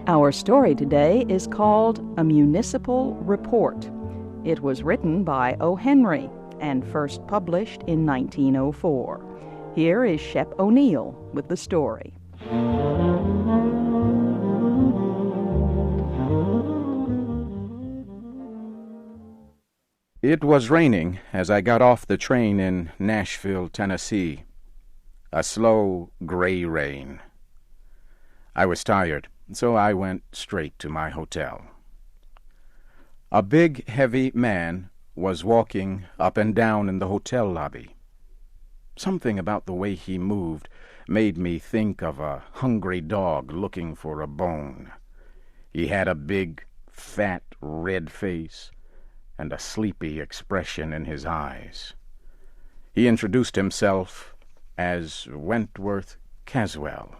Our story today is called A Municipal Report. It was written by O. Henry and first published in 1904. Here is Shep O'Neill with the story. It was raining as I got off the train in Nashville, Tennessee. A slow, gray rain. I was tired, so I went straight to my hotel. A big, heavy man was walking up and down in the hotel lobby. Something about the way he moved made me think of a hungry dog looking for a bone. He had a big, fat, red face and a sleepy expression in his eyes. He introduced himself as Wentworth Caswell,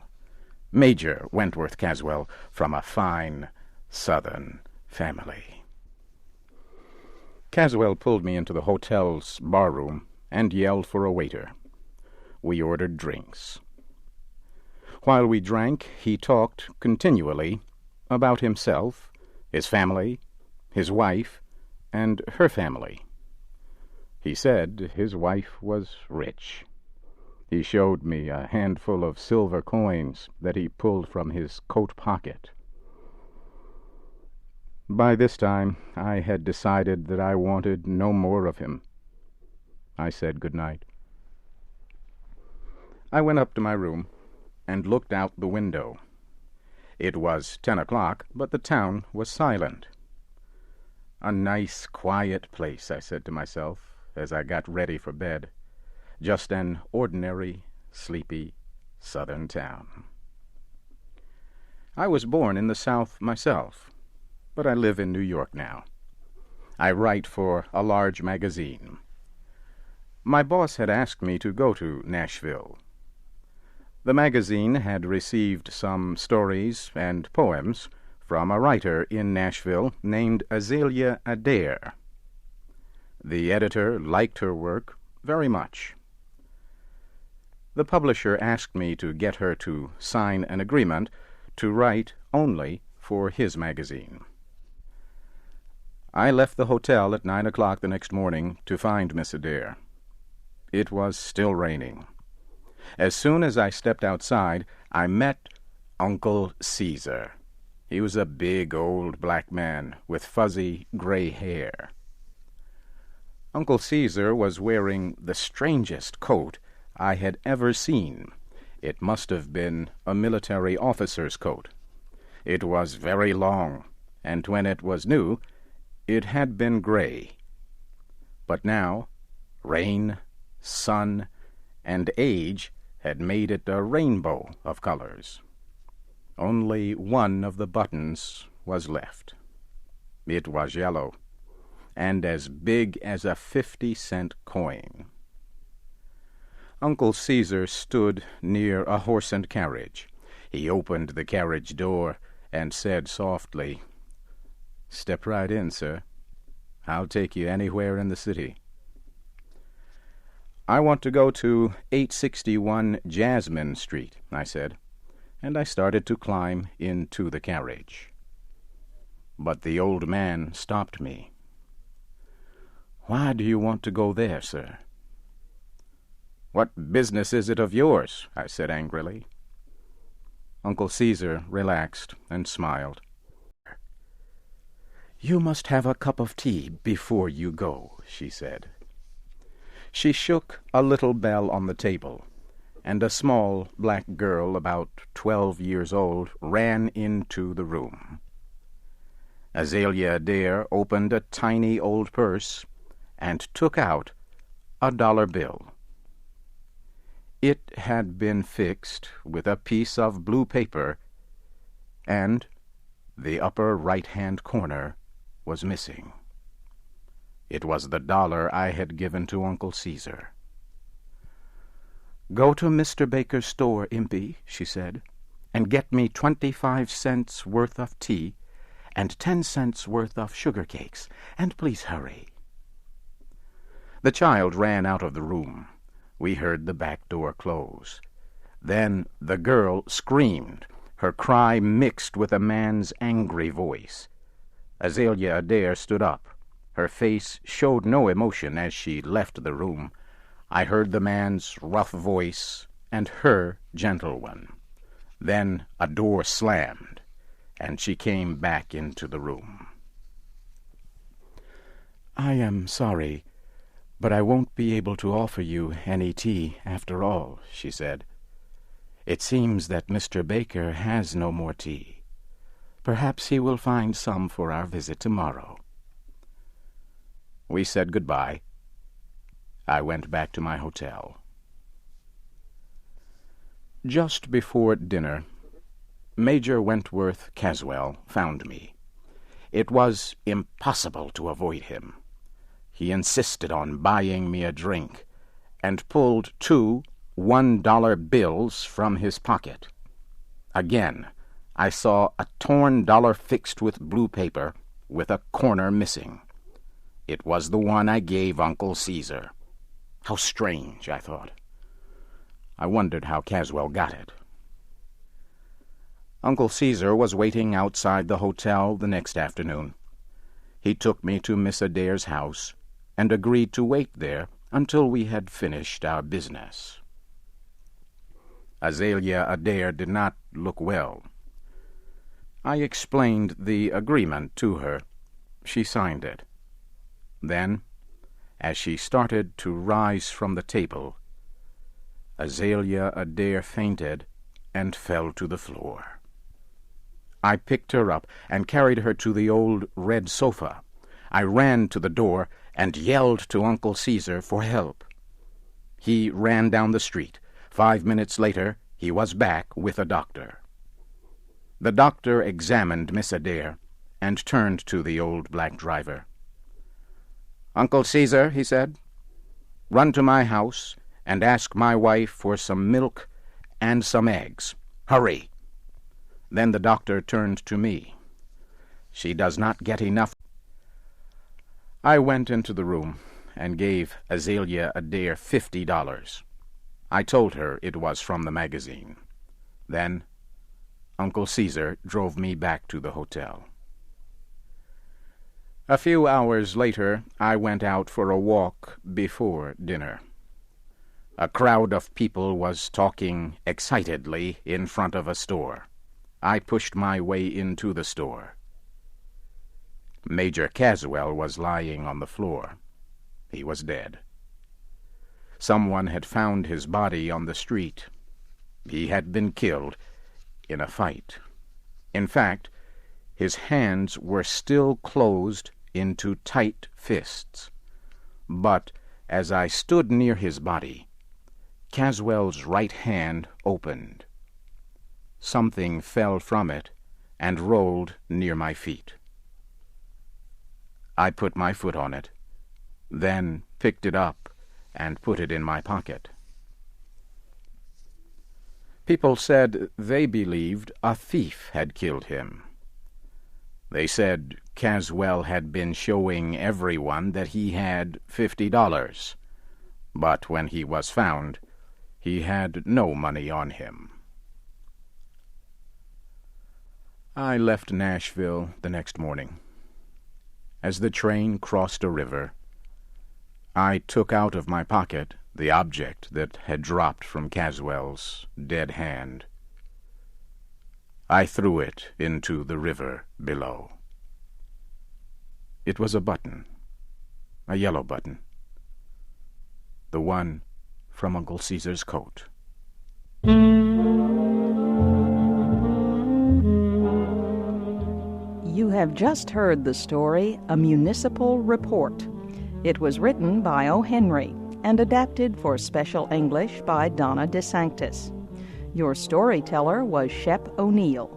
Major Wentworth Caswell, from a fine Southern family. Caswell pulled me into the hotel's barroom and yelled for a waiter. We ordered drinks. While we drank, he talked continually about himself, his family, his wife, and her family. He said his wife was rich. He showed me a handful of silver coins that he pulled from his coat pocket. By this time, I had decided that I wanted no more of him. I said good night. I went up to my room and looked out the window. It was 10 o'clock, but the town was silent. A nice, quiet place, I said to myself as I got ready for bed. Just an ordinary, sleepy Southern town. I was born in the South myself, but I live in New York now. I write for a large magazine. My boss had asked me to go to Nashville. The magazine had received some stories and poems from a writer in Nashville named Azalea Adair. The editor liked her work very much. The publisher asked me to get her to sign an agreement to write only for his magazine. I left the hotel at 9 o'clock the next morning to find Miss Adair. It was still raining. As soon as I stepped outside, I met Uncle Caesar. He was a big old black man with fuzzy gray hair. Uncle Caesar was wearing the strangest coat I had ever seen. It must have been a military officer's coat. It was very long, and when it was new, it had been gray. But now, rain, sun, and age had made it a rainbow of colors. Only one of the buttons was left. It was yellow, and as big as a 50-cent coin. Uncle Caesar stood near a horse and carriage. He opened the carriage door and said softly, "Step right in, sir. I'll take you anywhere in the city." "I want to go to 861 Jasmine Street," I said, and I started to climb into the carriage. But the old man stopped me. "Why do you want to go there, sir?" "What business is it of yours?" I said angrily. Uncle Caesar relaxed and smiled. "You must have a cup of tea before you go," she said. She shook a little bell on the table, and a small black girl about 12 years old ran into the room. Azalea Adair opened a tiny old purse and took out a dollar bill. It had been fixed with a piece of blue paper, and the upper right-hand corner was missing. It was the dollar I had given to Uncle Caesar. "Go to Mr. Baker's store, Impey," she said, "and get me 25 cents worth of tea and 10 cents worth of sugar cakes, and please hurry." The child ran out of the room. We heard the back door close. Then the girl screamed. Her cry mixed with a man's angry voice. Azalea Adair stood up. Her face showed no emotion as she left the room. I heard the man's rough voice and her gentle one. Then a door slammed, and she came back into the room. "I am sorry, but I won't be able to offer you any tea after all," she said. "It seems that Mr. Baker has no more tea. Perhaps he will find some for our visit tomorrow." We said goodbye. I went back to my hotel. Just before dinner, Major Wentworth Caswell found me. It was impossible to avoid him. He insisted on buying me a drink, and pulled 2 $1 bills from his pocket. Again, I saw a torn dollar fixed with blue paper, with a corner missing. It was the one I gave Uncle Caesar. How strange, I thought. I wondered how Caswell got it. Uncle Caesar was waiting outside the hotel the next afternoon. He took me to Miss Adair's house and agreed to wait there until we had finished our business. Azalea Adair did not look well. I explained the agreement to her. She signed it. Then, as she started to rise from the table, Azalea Adair fainted and fell to the floor. I picked her up and carried her to the old red sofa. I ran to the door and yelled to Uncle Caesar for help. He ran down the street. 5 minutes later, he was back with a doctor. The doctor examined Miss Adair and turned to the old black driver. "Uncle Caesar," he said, "run to my house and ask my wife for some milk and some eggs. Hurry." Then the doctor turned to me. "She does not get enough." I went into the room and gave Azalea Adair $50. I told her it was from the magazine. Then Uncle Caesar drove me back to the hotel. A few hours later, I went out for a walk before dinner. A crowd of people was talking excitedly in front of a store. I pushed my way into the store. Major Caswell was lying on the floor. He was dead. Someone had found his body on the street. He had been killed in a fight. In fact, his hands were still closed into tight fists. But as I stood near his body, Caswell's right hand opened. Something fell from it and rolled near my feet. I put my foot on it, then picked it up and put it in my pocket. People said they believed a thief had killed him. They said Caswell had been showing everyone that he had $50, but when he was found, he had no money on him. I left Nashville the next morning. As the train crossed a river, I took out of my pocket the object that had dropped from Caswell's dead hand. I threw it into the river below. It was a button, a yellow button, the one from Uncle Caesar's coat. You have just heard the story, A Municipal Report. It was written by O. Henry and adapted for Special English by Donna DeSanctis. Your storyteller was Shep O'Neill.